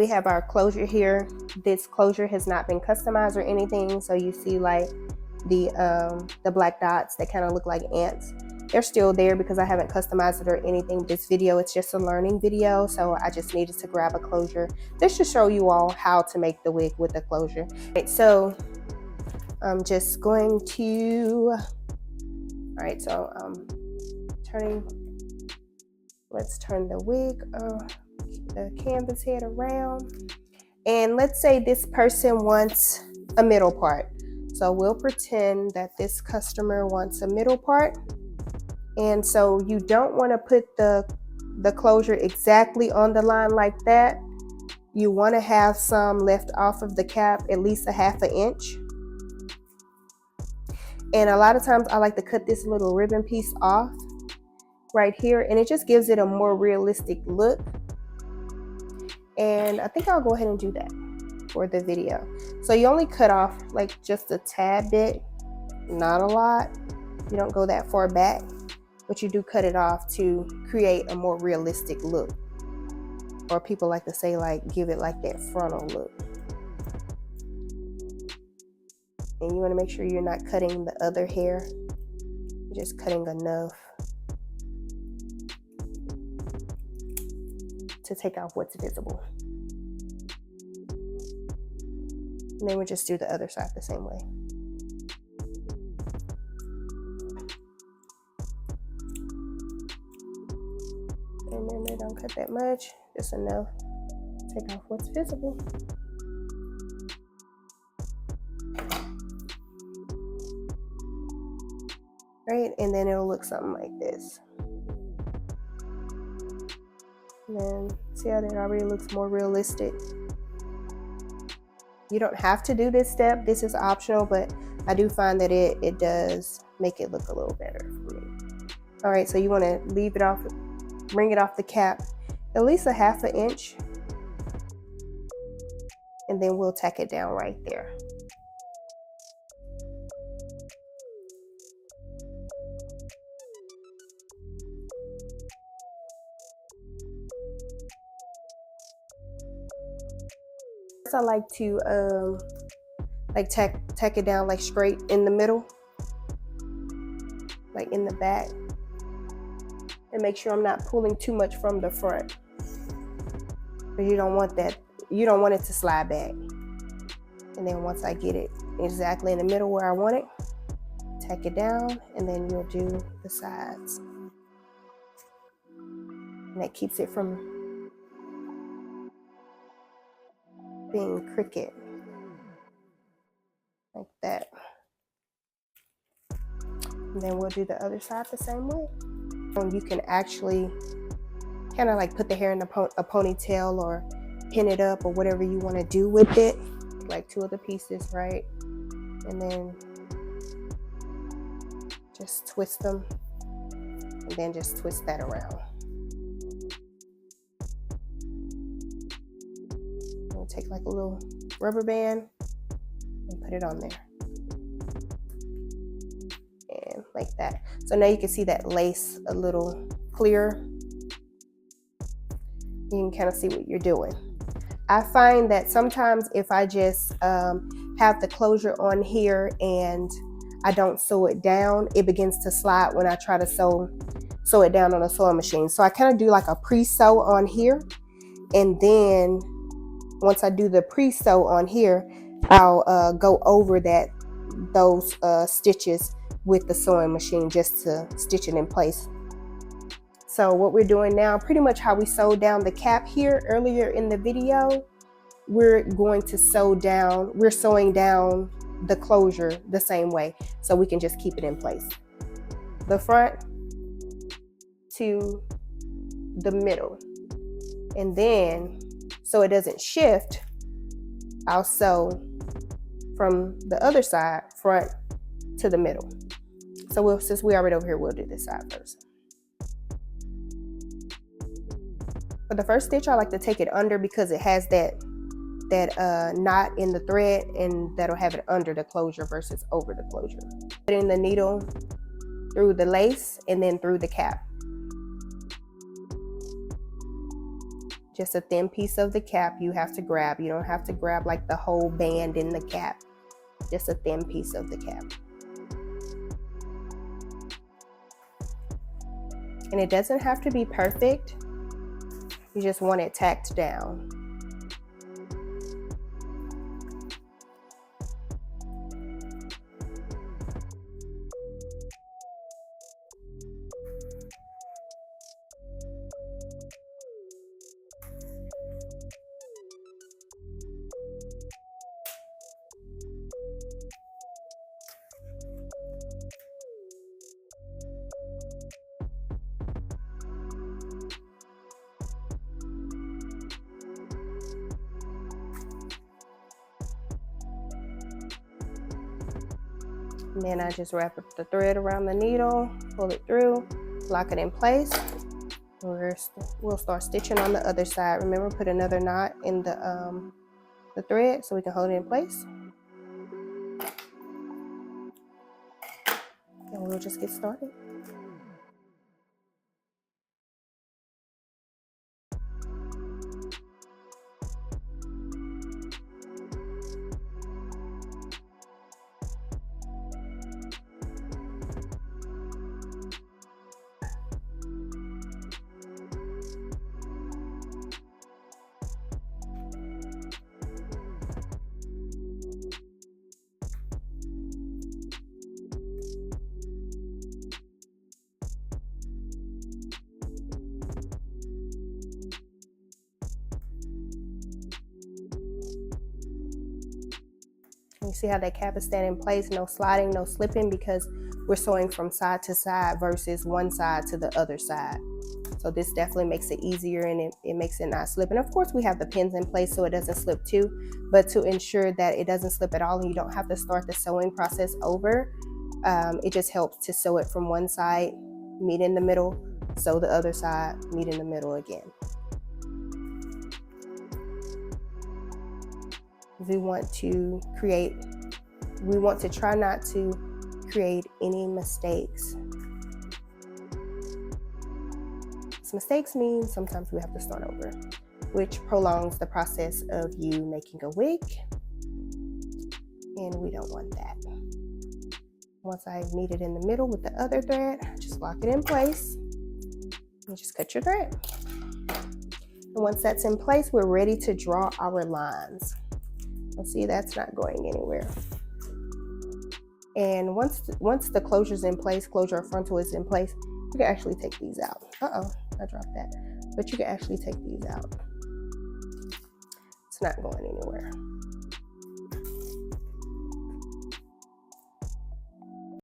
We have our closure here. This closure has not been customized or anything, so you see like the black dots that kind of look like ants. They're still there because I haven't customized it or anything. This video, it's just a learning video, so I just needed to grab a closure just to show you all how to make the wig with the closure. Right, so I'm just going to, all right, so let's turn the wig, the canvas head around. And let's say this person wants a middle part. So we'll pretend that this customer wants a middle part. And so you don't want to put the closure exactly on the line like that. You want to have some left off of the cap, at least a ½ inch. And a lot of times I like to cut this little ribbon piece off right here, and it just gives it a more realistic look. And I think I'll go ahead and do that for the video. So you only cut off like just a tad bit, not a lot. You don't go that far back, but you do cut it off to create a more realistic look. Or people like to say, like, give it like that frontal look. And you want to make sure you're not cutting the other hair. You're just cutting enough to take off what's visible. And then we'll just do the other side the same way. Remember, don't cut that much, just enough to take off what's visible. Right, and then it'll look something like this. And then see how that already looks more realistic. You don't have to do this step, this is optional, but I do find that it does make it look a little better for me. All right, so you want to leave it off, bring it off the cap at least a ½ inch, and then we'll tack it down right there. I like to like tack it down like straight in the middle, like in the back, and make sure I'm not pulling too much from the front, because you don't want that, you don't want it to slide back. And then once I get it exactly in the middle where I want it, tack it down, and then you'll do the sides, and that keeps it from being crooked like that. And then we'll do the other side the same way. And you can actually kind of like put the hair in a ponytail or pin it up or whatever you want to do with it, like 2 of the pieces, right? And then just twist them, and then just twist that around. Take like a little rubber band and put it on there, and like that. So now you can see that lace a little clearer. You can kind of see what you're doing. I find that sometimes if I just have the closure on here and I don't sew it down, it begins to slide when I try to sew it down on a sewing machine. So I kind of do like a pre-sew on here, and then once I do the pre-sew on here, I'll go over those stitches with the sewing machine just to stitch it in place. So what we're doing now, pretty much how we sewed down the cap here earlier in the video, we're going to sewing down the closure the same way, so we can just keep it in place. The front to the middle, and then so it doesn't shift, I'll sew from the other side, front to the middle. So since we're already over here, we'll do this side first. For the first stitch, I like to take it under because it has that knot in the thread, and that'll have it under the closure versus over the closure. Putting the needle through the lace and then through the cap. Just a thin piece of the cap you have to grab. You don't have to grab like the whole band in the cap. Just a thin piece of the cap. And it doesn't have to be perfect. You just want it tacked down. And then I just wrap up the thread around the needle, pull it through, lock it in place. We'll start stitching on the other side. Remember, put another knot in the thread so we can hold it in place. And we'll just get started. You see how that cap is staying in place, no sliding, no slipping, because we're sewing from side to side versus one side to the other side. So this definitely makes it easier, and it makes it not slip. And of course we have the pins in place so it doesn't slip too, but to ensure that it doesn't slip at all and you don't have to start the sewing process over, it just helps to sew it from one side, meet in the middle, sew the other side, meet in the middle again. We want to try not to create any mistakes. Mistakes mean sometimes we have to start over, which prolongs the process of you making a wig, and we don't want that. Once I meet it in the middle with the other thread, just lock it in place and just cut your thread. And once that's in place, we're ready to draw our lines. See, that's not going anywhere. And once the closure's in place, closure or frontal is in place, you can actually take these out. I dropped that. But you can actually take these out. It's not going anywhere.